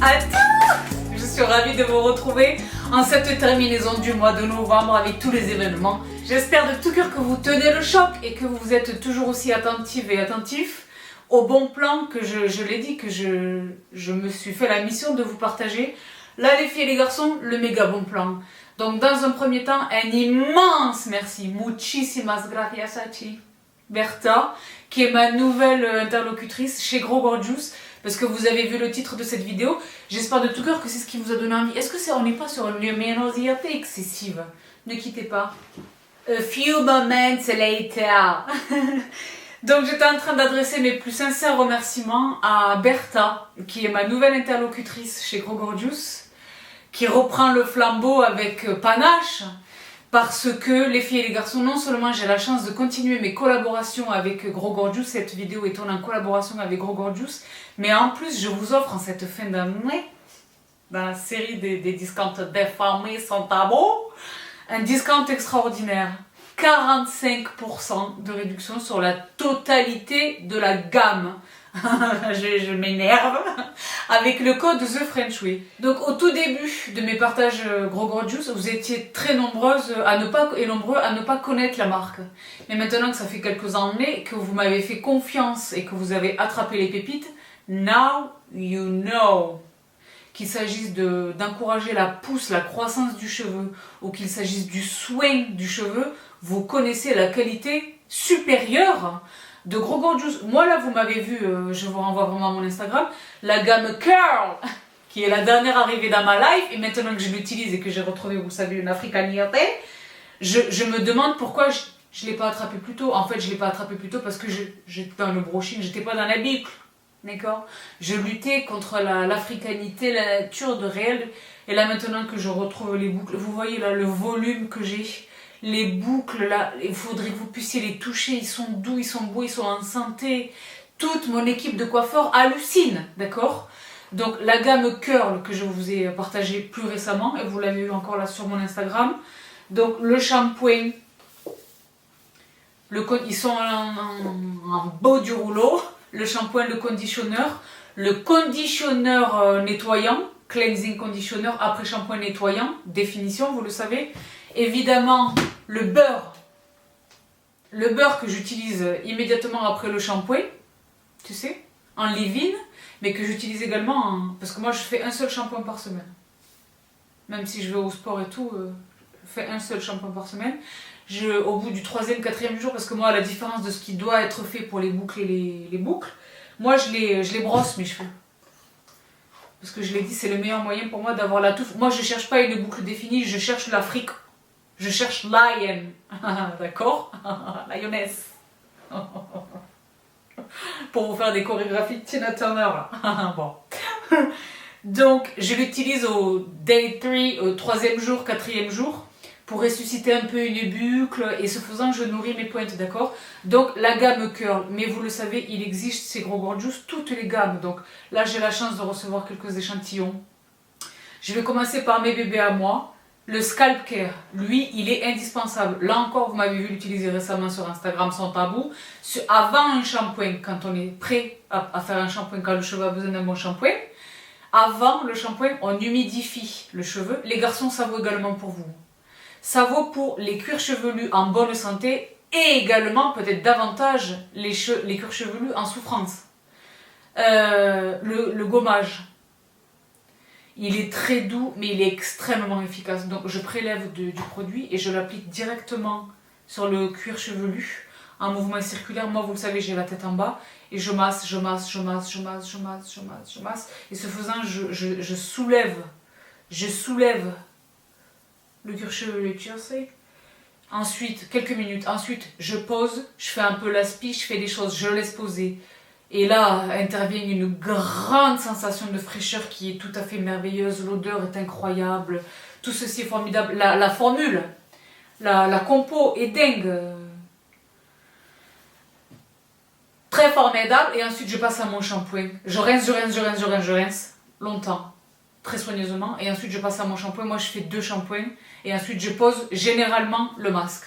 Attends, je suis ravie de vous retrouver en cette terminaison du mois de novembre avec tous les événements. J'espère de tout cœur que vous tenez le choc et que vous êtes toujours aussi attentives et attentifs au bon plan que je l'ai dit, que je me suis fait la mission de vous partager. Là les filles et les garçons, le méga bon plan. Donc dans un premier temps, un immense merci, muchísimas gracias a ti, Bertha, qui est ma nouvelle interlocutrice chez Gros Gorgeous. Parce que vous avez vu le titre de cette vidéo, j'espère de tout cœur que c'est ce qui vous a donné envie. Est-ce que on n'est pas sur une luminosité excessive? Ne quittez pas. A few moments later. Donc j'étais en train d'adresser mes plus sincères remerciements à Bertha, qui est ma nouvelle interlocutrice chez Gros Gorgeous, qui reprend le flambeau avec panache. Parce que les filles et les garçons, non seulement j'ai la chance de continuer mes collaborations avec Gros Gorgeous, cette vidéo est tournée en collaboration avec Gros Gorgeous, mais en plus je vous offre en cette fin d'année, dans la série des discounts des familles sans tabou, un discount extraordinaire. 45% de réduction sur la totalité de la gamme. je m'énerve. Avec le code The French Way. Donc au tout début de mes partages Gros Gorgeous, vous étiez très nombreuses et nombreux à ne pas connaître la marque. Mais maintenant que ça fait quelques années que vous m'avez fait confiance et que vous avez attrapé les pépites, now you know. Qu'il s'agisse d'encourager la pousse, la croissance du cheveu, ou qu'il s'agisse du soin du cheveu, vous connaissez la qualité supérieure de Gros Gorgeous. Moi là, vous m'avez vu, je vous renvoie vraiment à mon Instagram, la gamme Curl, qui est la dernière arrivée dans ma life, et maintenant que je l'utilise et que j'ai retrouvé, vous savez, une africanité, je me demande pourquoi je ne l'ai pas attrapé plus tôt. En fait, je ne l'ai pas attrapé plus tôt parce que j'étais dans le brushing, j'étais pas dans la boucle. D'accord. Je luttais contre l'africanité, la nature de réel. Et là, maintenant que je retrouve les boucles, vous voyez là le volume que j'ai. Les boucles là, il faudrait que vous puissiez les toucher. Ils sont doux, ils sont beaux, ils sont en santé. Toute mon équipe de coiffeurs hallucine. D'accord. Donc la gamme Curl que je vous ai partagée plus récemment, et vous l'avez vu encore là sur mon Instagram. Donc le shampoing, ils sont en beau du rouleau. Le shampoing, le conditionneur nettoyant, cleansing conditioner après shampoing nettoyant, définition, vous le savez. Évidemment, le beurre que j'utilise immédiatement après le shampoing, tu sais, en leave-in, mais que j'utilise également parce que moi je fais un seul shampoing par semaine. Même si je vais au sport et tout, je fais un seul shampoing par semaine. Au bout du 3e, 4e jour, parce que moi, à la différence de ce qui doit être fait pour les boucles et les boucles, moi je les brosse mes cheveux. Parce que je l'ai dit, c'est le meilleur moyen pour moi d'avoir la touffe. Moi je cherche pas une boucle définie, je cherche l'Afrique. Je cherche lion. D'accord. Lioness. Pour vous faire des chorégraphies de Tina Turner là. Bon. Donc je l'utilise au day 3, au 3e jour, 4e jour, pour ressusciter un peu une boucle, et ce faisant je nourris mes pointes, d'accord. Donc la gamme Curl, mais vous le savez, il existe chez Gros Gorgeous toutes les gammes. Donc là j'ai la chance de recevoir quelques échantillons. Je vais commencer par mes bébés à moi. Le Scalp Care, lui, il est indispensable. Là encore, vous m'avez vu l'utiliser récemment sur Instagram sans tabou. Avant un shampoing, quand on est prêt à faire un shampoing, quand le cheveu a besoin d'un bon shampoing, avant le shampoing, on humidifie le cheveu. Les garçons, ça vaut également pour vous. Ça vaut pour les cuirs chevelus en bonne santé et également, peut-être davantage, les cuirs chevelus en souffrance. Le gommage. Il est très doux, mais il est extrêmement efficace. Donc je prélève du produit et je l'applique directement sur le cuir chevelu en mouvement circulaire. Moi, vous le savez, j'ai la tête en bas et je masse. Et ce faisant, je soulève le cuir chevelu, tu sais. Ensuite, quelques minutes. Ensuite, je pose, je fais un peu l'aspi, je fais des choses, je laisse poser. Et là intervient une grande sensation de fraîcheur qui est tout à fait merveilleuse. L'odeur est incroyable. Tout ceci est formidable. La formule, la compo est dingue. Très formidable. Et ensuite, je passe à mon shampoing. Je rince longtemps, très soigneusement. Et ensuite, je passe à mon shampoing. Moi, je fais 2 shampoings. Et ensuite, je pose généralement le masque.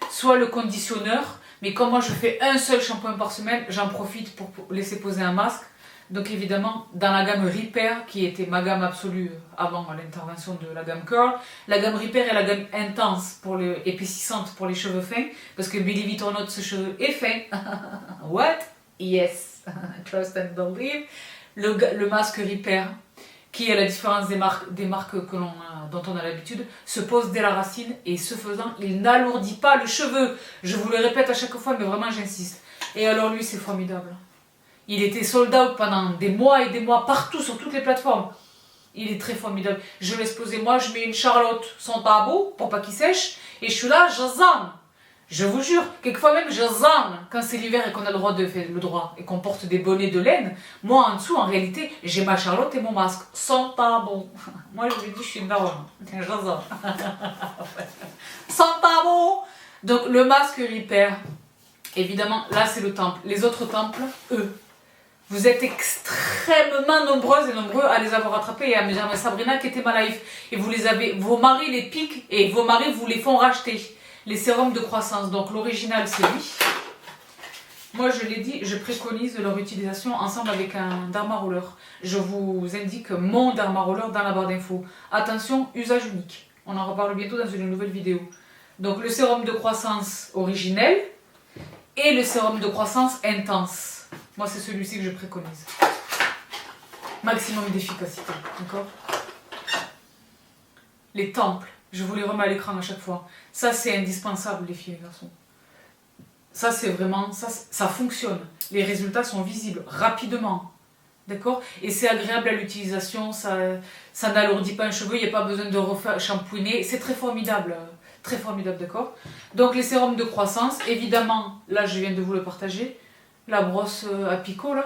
Soit le conditionneur. Mais comme moi je fais un seul shampoing par semaine, j'en profite pour laisser poser un masque. Donc évidemment, dans la gamme Repair, qui était ma gamme absolue avant l'intervention de la gamme Curl, la gamme Repair est la gamme intense pour épaississante pour les cheveux fins, parce que Believe it or not, ce cheveu est fin. What? Yes. Trust and believe. Le masque Repair, qui, à la différence des marques dont on a l'habitude, se pose dès la racine et ce faisant, il n'alourdit pas le cheveu. Je vous le répète à chaque fois, mais vraiment j'insiste. Et alors lui, c'est formidable. Il était sold out pendant des mois et des mois, partout, sur toutes les plateformes. Il est très formidable. Je laisse poser, moi, je mets une Charlotte sans tabou, pour pas qu'il sèche, et je suis là, j'azanne. Je vous jure, quelquefois même, j'azanne quand c'est l'hiver et qu'on a le droit, et qu'on porte des bonnets de laine. Moi, en dessous, en réalité, j'ai ma Charlotte et mon masque, sans tabou. Moi, je lui dis, je suis une daronne. J'azanne. Sans tabou. Donc, le masque Repair, évidemment, là, c'est le temple. Les autres temples, eux, vous êtes extrêmement nombreuses et nombreux à les avoir attrapés et à me dire, mais Sabrina qui était ma life. Et vous les avez, vos maris les piquent et vos maris vous les font racheter. Les sérums de croissance. Donc l'original c'est lui. Moi je l'ai dit, je préconise leur utilisation ensemble avec un Derma Roller. Je vous indique mon Derma Roller dans la barre d'infos. Attention, usage unique. On en reparle bientôt dans une nouvelle vidéo. Donc le sérum de croissance originel et le sérum de croissance intense. Moi, c'est celui-ci que je préconise. Maximum d'efficacité, d'accord? Les temples, je vous les remets à l'écran à chaque fois. Ça, c'est indispensable, les filles et les garçons. Ça, c'est vraiment... Ça fonctionne. Les résultats sont visibles rapidement, d'accord? Et c'est agréable à l'utilisation, ça n'alourdit pas un cheveu, il n'y a pas besoin de refaire shampooiner. C'est très formidable, d'accord? Donc, les sérums de croissance, évidemment, là, je viens de vous le partager. La brosse à picot là,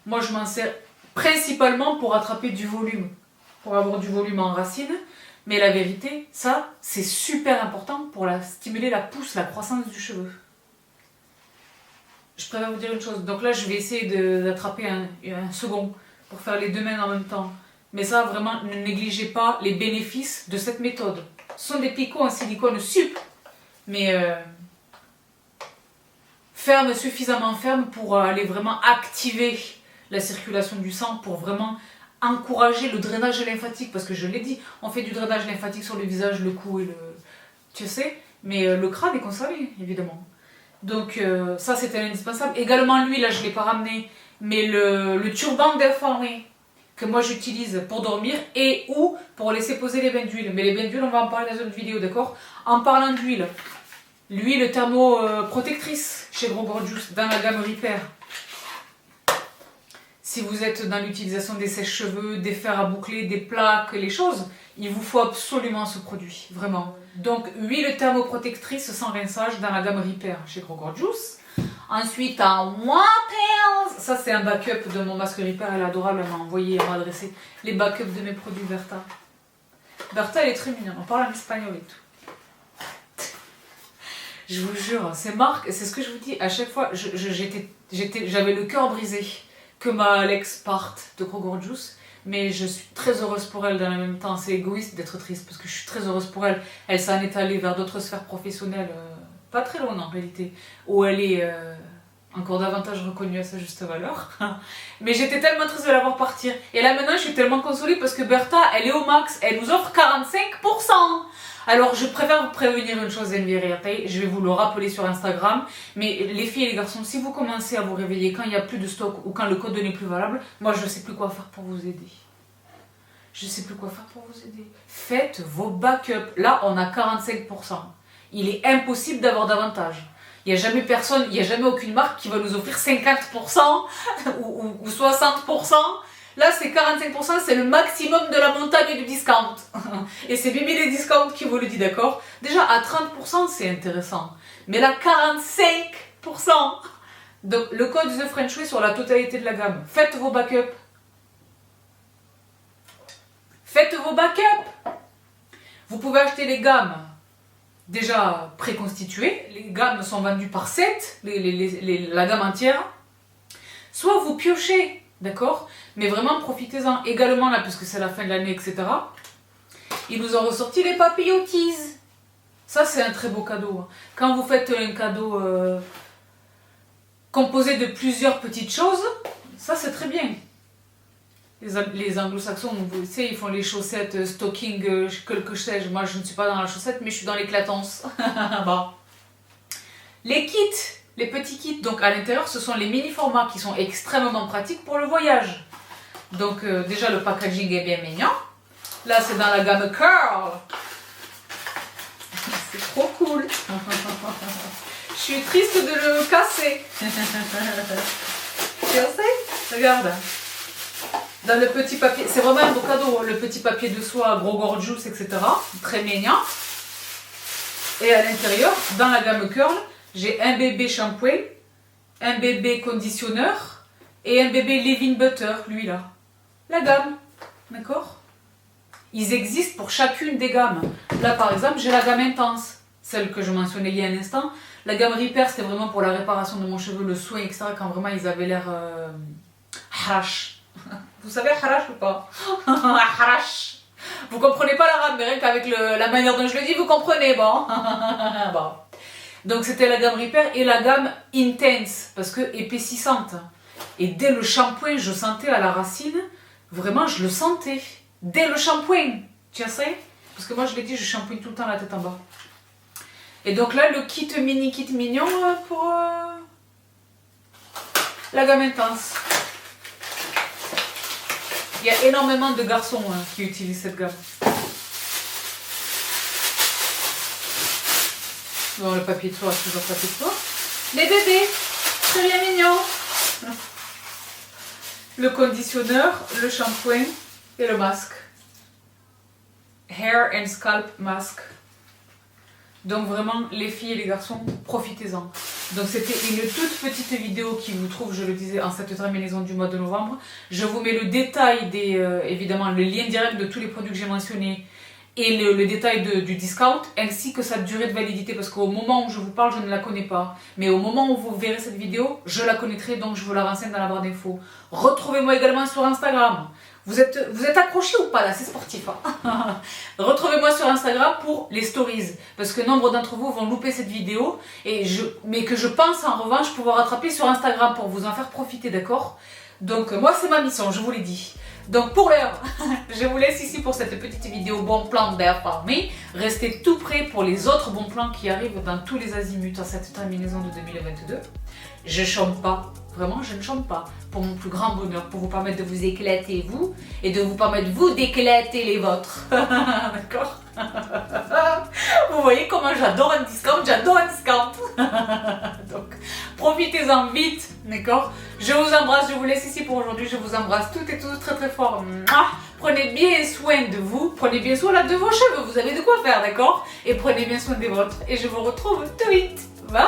moi je m'en sers principalement pour attraper du volume, pour avoir du volume en racine, mais la vérité, ça c'est super important pour stimuler la pousse, la croissance du cheveu. Je préfère vous dire une chose, donc là je vais essayer d'attraper un second pour faire les deux mains en même temps, mais ça vraiment ne négligez pas les bénéfices de cette méthode. Ce sont des picots en silicone sup, mais ferme, suffisamment ferme pour aller vraiment activer la circulation du sang, pour vraiment encourager le drainage lymphatique, parce que je l'ai dit, on fait du drainage lymphatique sur le visage, le cou et le... tu sais, mais le crâne est conservé, évidemment. Donc ça c'était indispensable. Également lui, là je ne l'ai pas ramené, mais le turban déformé que moi j'utilise pour dormir et ou pour laisser poser les bains d'huile. Mais les bains d'huile, on va en parler dans une autre vidéo, d'accord? En parlant d'huile, l'huile thermoprotectrice chez Gros Gorgeous dans la gamme Repair. Si vous êtes dans l'utilisation des sèche-cheveux, des fers à boucler, des plaques, les choses, il vous faut absolument ce produit, vraiment. Donc, huile thermoprotectrice sans rinçage dans la gamme Repair chez Gros Gorgeous. Ensuite, en Wattels, ça c'est un backup de mon masque Repair, elle est adorable, elle m'a envoyé, elle m'a adressé les backups de mes produits Bertha. Bertha, elle est très mignonne, on parle en espagnol et tout. Je vous jure, ces marques, c'est ce que je vous dis, à chaque fois, j'avais le cœur brisé que ma Alex parte de Gros Gorgeous, mais je suis très heureuse pour elle dans le même temps. C'est égoïste d'être triste parce que je suis très heureuse pour elle. Elle s'en est allée vers d'autres sphères professionnelles, pas très loin en réalité, où elle est encore davantage reconnue à sa juste valeur. Mais j'étais tellement triste de la voir partir. Et là maintenant, je suis tellement consolée parce que Bertha, elle est au max, elle nous offre 45%. Alors, je préfère vous prévenir une chose, NVRT, je vais vous le rappeler sur Instagram, mais les filles et les garçons, si vous commencez à vous réveiller quand il n'y a plus de stock ou quand le code n'est plus valable, moi je ne sais plus quoi faire pour vous aider. Je ne sais plus quoi faire pour vous aider. Faites vos backups. Là, on a 45%. Il est impossible d'avoir davantage. Il n'y a jamais personne, il n'y a jamais aucune marque qui va nous offrir 50% ou 60%. Là, c'est 45%, c'est le maximum de la montagne du discount. Et c'est Bibi les discounts qui vous le dit, d'accord? Déjà, à 30%, c'est intéressant. Mais là, 45%. Donc, le code The French Way sur la totalité de la gamme. Faites vos backups. Faites vos backups. Vous pouvez acheter les gammes déjà préconstituées. Les gammes sont vendues par set, la gamme entière. Soit vous piochez, d'accord? Mais vraiment, profitez-en également là, puisque c'est la fin de l'année, etc. Ils nous ont ressorti les papillotis. Ça, c'est un très beau cadeau. Quand vous faites un cadeau composé de plusieurs petites choses, Ça, c'est très bien. Les anglo-saxons, vous savez, ils font les chaussettes stocking, quelque chose. Moi, je ne suis pas dans la chaussette, mais je suis dans l'éclatance. Bon. Les kits, les petits kits, donc à l'intérieur, ce sont les mini-formats qui sont extrêmement pratiques pour le voyage. Donc, déjà, le packaging est bien mignon. Là, c'est dans la gamme Curl. C'est trop cool. Je suis triste de le casser. Tu sais? Regarde. Dans le petit papier, c'est vraiment un beau cadeau, le petit papier de soie gros gorgeous, etc. Très mignon. Et à l'intérieur, dans la gamme Curl, j'ai un bébé shampoing, un bébé conditionneur et un bébé leave-in butter, lui là. La gamme, d'accord? Ils existent pour chacune des gammes. Là par exemple, j'ai la gamme intense, celle que je mentionnais il y a un instant. La gamme Repair, c'était vraiment pour la réparation de mon cheveu, le soin, etc. Quand vraiment ils avaient l'air harash. Vous savez harash ou pas? Harash. Vous comprenez pas l'arabe, mais rien qu'avec la manière dont je le dis, vous comprenez, bon. Bon. Donc c'était la gamme Repair et la gamme Intense, parce que épaississante. Et dès le shampoing, je sentais à la racine, vraiment je le sentais. Dès le shampoing, tu sais? Parce que moi je l'ai dit, je shampooine tout le temps la tête en bas. Et donc là, le kit mini kit mignon pour la gamme Intense. Il y a énormément de garçons qui utilisent cette gamme. Bon, le papier de soie, toujours papier de soie. Les bébés, très bien mignon. Le conditionneur, le shampoing et le masque. Hair and Scalp Mask. Donc vraiment, les filles et les garçons, profitez-en. Donc c'était une toute petite vidéo qui vous trouve, je le disais, en cette terminaison du mois de novembre. Je vous mets le détail évidemment, le lien direct de tous les produits que j'ai mentionnés et le détail du discount, ainsi que sa durée de validité, parce qu'au moment où je vous parle, je ne la connais pas. Mais au moment où vous verrez cette vidéo, je la connaîtrai, donc je vous la renseigne dans la barre d'infos. Retrouvez-moi également sur Instagram. Vous êtes accrochés ou pas là? C'est sportif. Hein. Retrouvez-moi sur Instagram pour les stories. Parce que nombre d'entre vous vont louper cette vidéo. Mais que je pense en revanche pouvoir rattraper sur Instagram pour vous en faire profiter, d'accord? Donc moi c'est ma mission, je vous l'ai dit. Donc pour l'heure, je vous laisse ici pour cette petite vidéo bon plan d'air parmi. Restez tout prêts pour les autres bons plans qui arrivent dans tous les azimuts à cette terminaison de 2022. Je chante pas, vraiment je ne chante pas, pour mon plus grand bonheur, pour vous permettre de vous éclater vous, et de vous permettre vous d'éclater les vôtres, d'accord? Vous voyez comment j'adore un discount, donc profitez-en vite, d'accord? Je vous embrasse, je vous laisse ici pour aujourd'hui, je vous embrasse toutes et tous très très fort. Prenez bien soin de vous, prenez bien soin là de vos cheveux, vous avez de quoi faire, d'accord? Et prenez bien soin des vôtres, et je vous retrouve tout vite, bye!